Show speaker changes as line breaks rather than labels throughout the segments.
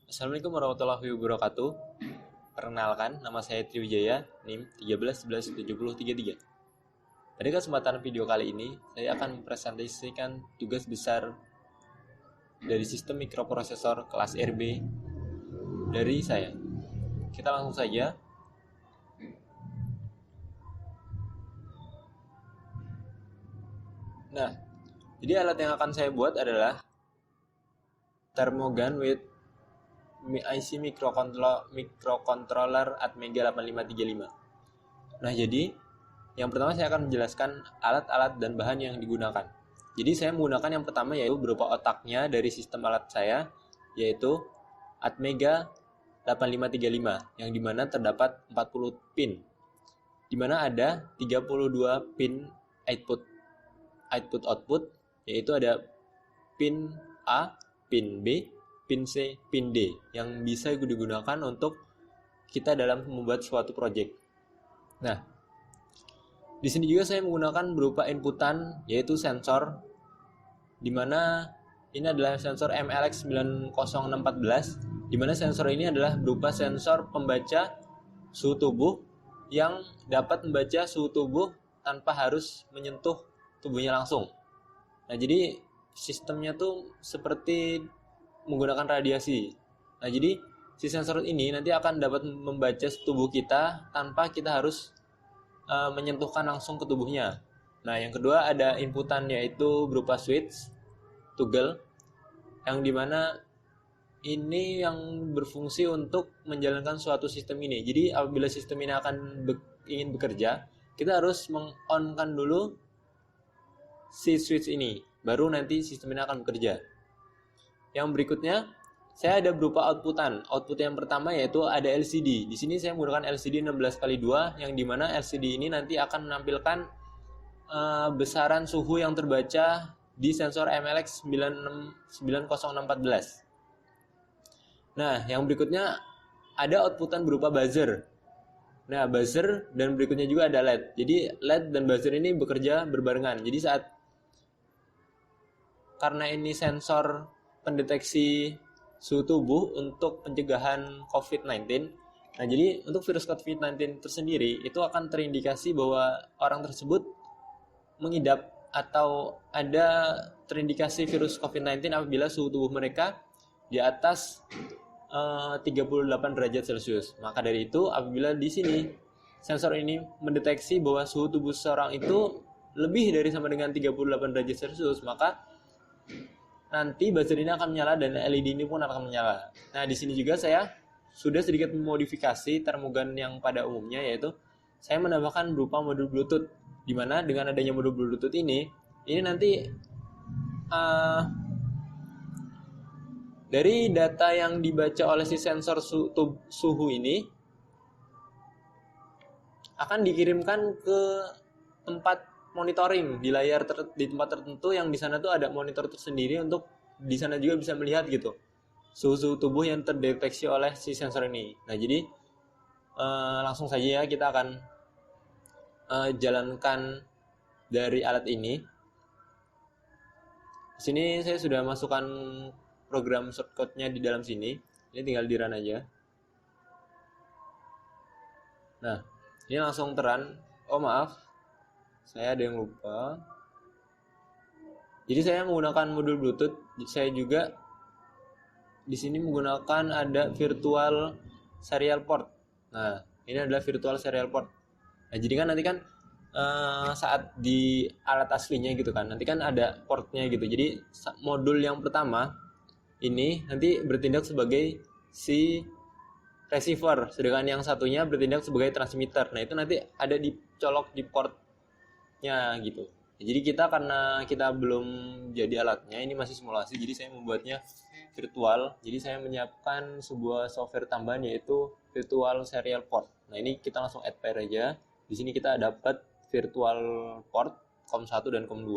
Assalamualaikum warahmatullahi wabarakatuh. Perkenalkan, nama saya Triwijaya, NIM 13117033. Pada kesempatan video kali ini, saya akan mempresentasikan tugas besar dari sistem mikroprosesor kelas RB dari saya. Kita langsung saja. Nah, jadi alat yang akan saya buat adalah thermogun with IC microcontroller Atmega 8535. Nah, jadi yang pertama saya akan menjelaskan alat-alat dan bahan yang digunakan. Jadi saya menggunakan yang pertama yaitu berupa otaknya dari sistem alat saya, yaitu Atmega 8535, yang dimana terdapat 40 pin, dimana ada 32 pin output, yaitu ada pin A, pin B, pin C, pin D, yang bisa digunakan untuk kita dalam membuat suatu project. Nah, di sini juga saya menggunakan berupa inputan, yaitu sensor, dimana ini adalah sensor MLX 90614, dimana sensor ini adalah berupa sensor pembaca suhu tubuh yang dapat membaca suhu tubuh tanpa harus menyentuh tubuhnya langsung. Nah, jadi sistemnya tuh seperti menggunakan radiasi. Nah, jadi si sensor ini nanti akan dapat membaca tubuh kita tanpa kita harus menyentuhkan langsung ke tubuhnya. Nah, yang kedua ada inputan, yaitu berupa switch toggle, yang dimana ini yang berfungsi untuk menjalankan suatu sistem ini. Jadi apabila sistem ini ingin bekerja, kita harus meng-on-kan dulu si switch ini, baru nanti sistem ini akan bekerja. Yang berikutnya, saya ada berupa outputan. Output yang pertama yaitu ada LCD. Di sini saya menggunakan LCD 16x2, yang dimana LCD ini nanti akan menampilkan besaran suhu yang terbaca di sensor MLX 90614. Nah, yang berikutnya ada outputan berupa buzzer. Nah, buzzer dan berikutnya juga ada LED. Jadi LED dan buzzer ini bekerja berbarengan. Jadi karena ini sensor pendeteksi suhu tubuh untuk pencegahan COVID-19. Nah, jadi untuk virus COVID-19 tersendiri itu akan terindikasi bahwa orang tersebut mengidap atau ada terindikasi virus COVID-19 apabila suhu tubuh mereka di atas 38 derajat Celcius. Maka dari itu, apabila di sini sensor ini mendeteksi bahwa suhu tubuh seseorang itu lebih dari sama dengan 38 derajat Celcius, maka nanti buzzer ini akan menyala dan LED ini pun akan menyala. Nah, di sini juga saya sudah sedikit memodifikasi thermogun yang pada umumnya, yaitu saya menambahkan berupa modul Bluetooth, di mana dengan adanya modul Bluetooth ini nanti dari data yang dibaca oleh si sensor suhu ini akan dikirimkan ke tempat monitoring di di tempat tertentu, yang di sana tuh ada monitor tersendiri untuk di sana juga bisa melihat gitu suhu tubuh yang terdeteksi oleh si sensor ini. Nah, jadi langsung saja ya kita akan jalankan dari alat ini. Di sini saya sudah masukkan program shortcut-nya di dalam sini. Ini tinggal di run aja. Nah, ini langsung terun. Oh, maaf, saya ada yang lupa. Jadi saya menggunakan modul Bluetooth. Saya juga di sini menggunakan ada virtual serial port. Nah, ini adalah virtual serial port. Nah, jadi kan nanti kan saat di alat aslinya gitu kan, nanti kan ada portnya gitu. Jadi modul yang pertama ini nanti bertindak sebagai si receiver, sedangkan yang satunya bertindak sebagai transmitter. Nah, itu nanti ada dicolok di portnya gitu. Jadi karena kita belum jadi alatnya, ini masih simulasi, jadi saya membuatnya virtual. Jadi saya menyiapkan sebuah software tambahan, yaitu virtual serial port. Nah, ini kita langsung add pair aja. Di sini kita dapat virtual port COM1 dan COM2.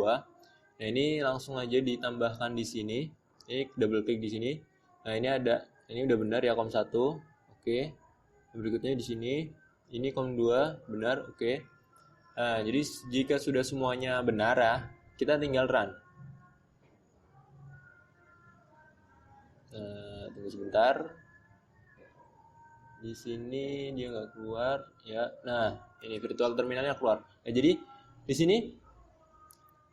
Nah, ini langsung aja ditambahkan di sini. Ini double klik di sini. Nah, ini udah benar ya COM1. Oke. Berikutnya di sini ini COM2 benar, oke. Nah, jadi jika sudah semuanya benar ya, kita tinggal run. Tunggu sebentar. Di sini dia nggak keluar ya. Nah, ini virtual terminalnya keluar. Nah, jadi di sini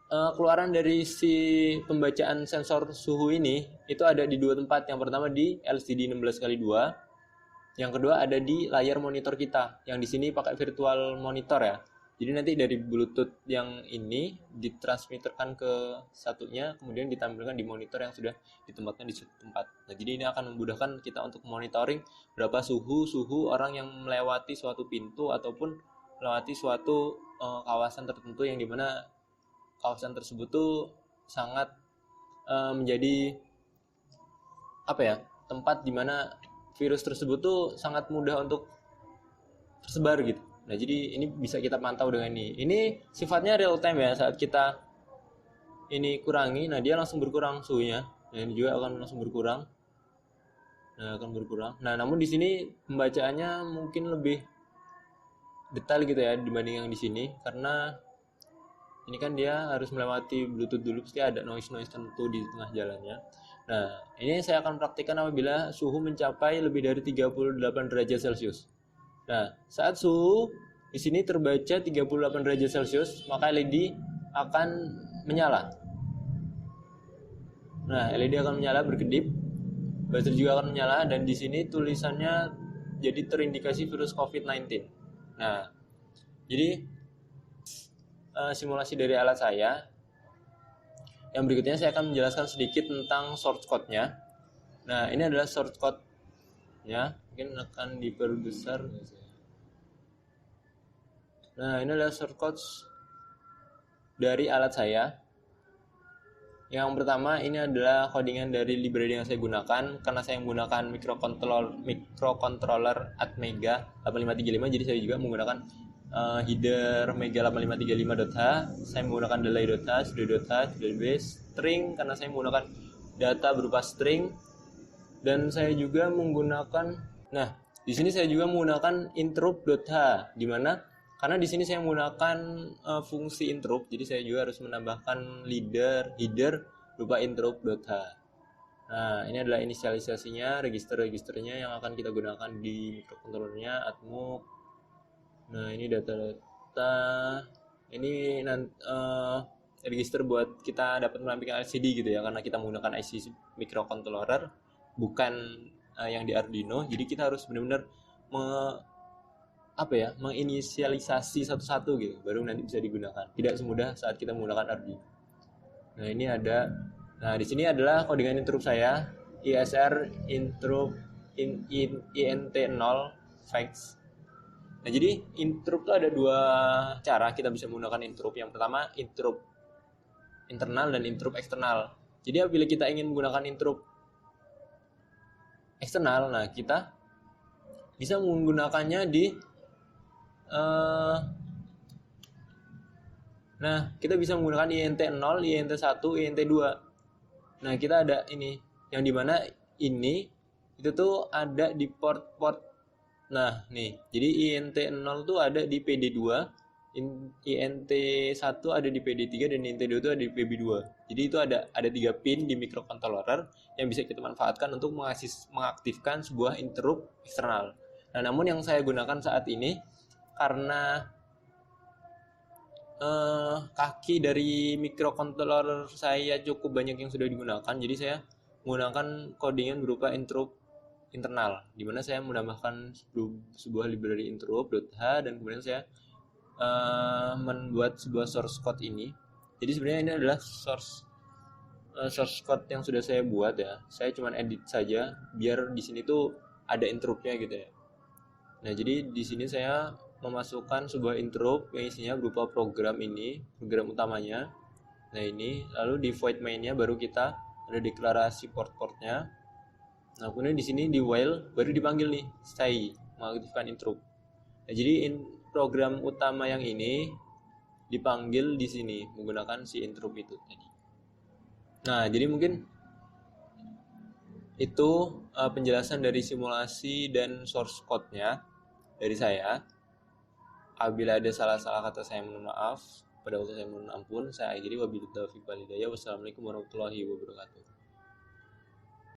keluaran dari si pembacaan sensor suhu ini itu ada di dua tempat. Yang pertama di LCD 16x2, yang kedua ada di layar monitor kita. Yang di sini pakai virtual monitor ya. Jadi nanti dari Bluetooth yang ini ditransmitterkan ke satunya, kemudian ditampilkan di monitor yang sudah ditempatkan di suatu tempat. Nah, jadi ini akan memudahkan kita untuk monitoring berapa suhu orang yang melewati suatu pintu ataupun melewati suatu kawasan tertentu, yang dimana kawasan tersebut tuh sangat menjadi apa ya, tempat dimana virus tersebut tuh sangat mudah untuk tersebar gitu. Nah, jadi ini bisa kita pantau dengan ini. Ini sifatnya real time ya, saat kita ini kurangi, nah dia langsung berkurang suhunya. Nah, ini juga akan langsung berkurang. Nah, akan berkurang. Nah, namun di sini pembacaannya mungkin lebih detail gitu ya dibanding yang di sini, karena ini kan dia harus melewati Bluetooth dulu, pasti ada noise tentu di tengah jalannya. Nah, ini saya akan praktikkan apabila suhu mencapai lebih dari 38 derajat Celcius. Nah, saat suhu di sini terbaca 38 derajat Celcius, maka LED akan menyala. Nah, LED akan menyala berkedip, baterai juga akan menyala, dan di sini tulisannya jadi terindikasi virus COVID-19. Nah, jadi simulasi dari alat saya. Yang berikutnya saya akan menjelaskan sedikit tentang source code-nya. Nah, ini adalah source code-nya, mungkin akan diperbesar. Nah, ini adalah source code dari alat saya. Yang pertama, ini adalah codingan dari library yang saya gunakan, karena saya menggunakan microcontroller Atmega 8535, jadi saya juga menggunakan header Mega 8535.h. Saya menggunakan delay.h, sudo.h, base string karena saya menggunakan data berupa string, dan saya juga menggunakan, nah di sini saya juga menggunakan interrupt.h, di mana karena di sini saya menggunakan fungsi interrupt, jadi saya juga harus menambahkan header berupa interrupt.h. Nah, ini adalah inisialisasinya, registernya yang akan kita gunakan di microcontrollernya Atmug. Nah, ini data-data, ini register buat kita dapat merampingkan LCD gitu ya, karena kita menggunakan IC microcontroller bukan yang di Arduino. Jadi kita harus benar-benar menginisialisasi satu-satu gitu, baru nanti bisa digunakan. Tidak semudah saat kita menggunakan Arduino. Nah, ini ada. Nah, di sini adalah codingan interrupt saya, ISR interrupt INT0 facts. Nah, jadi interrupt itu ada dua cara kita bisa menggunakan interrupt. Yang pertama, interrupt internal dan interrupt eksternal. Jadi apabila kita ingin menggunakan interrupt eksternal, nah kita bisa menggunakannya di kita bisa menggunakan INT0, INT1, INT2. Nah, kita ada ini, yang dimana ini itu tuh ada di port. Nah, nih, jadi INT0 tuh ada di PD2, INT1 ada di PD3, dan INT2 itu ada di PB2. Jadi itu ada 3 pin di microcontroller yang bisa kita manfaatkan untuk mengaktifkan sebuah interrupt eksternal. Nah, namun yang saya gunakan saat ini, karena kaki dari microcontroller saya cukup banyak yang sudah digunakan, jadi saya menggunakan codingan berupa interrupt internal, di mana saya menambahkan sebuah library interrupt.h, dan kemudian saya membuat sebuah source code ini. Jadi sebenarnya ini adalah source code yang sudah saya buat ya. Saya cuma edit saja biar di sini tuh ada interruptnya gitu ya. Nah, jadi di sini saya memasukkan sebuah interrupt yang isinya berupa program ini, program utamanya. Nah, ini lalu di void main-nya baru kita ada deklarasi port-portnya. Nah, kemudian di sini di while baru dipanggil nih stay, mengaktifkan interrupt. Nah, jadi program utama yang ini dipanggil di sini menggunakan si interrupt itu tadi. Nah, jadi mungkin itu penjelasan dari simulasi dan source code-nya dari saya. Apabila ada salah-salah kata, saya mohon maaf. Pada waktu saya mohon ampun. Saya akhiri, wabillahi taufiq wal hidayah. Wassalamualaikum warahmatullahi wabarakatuh.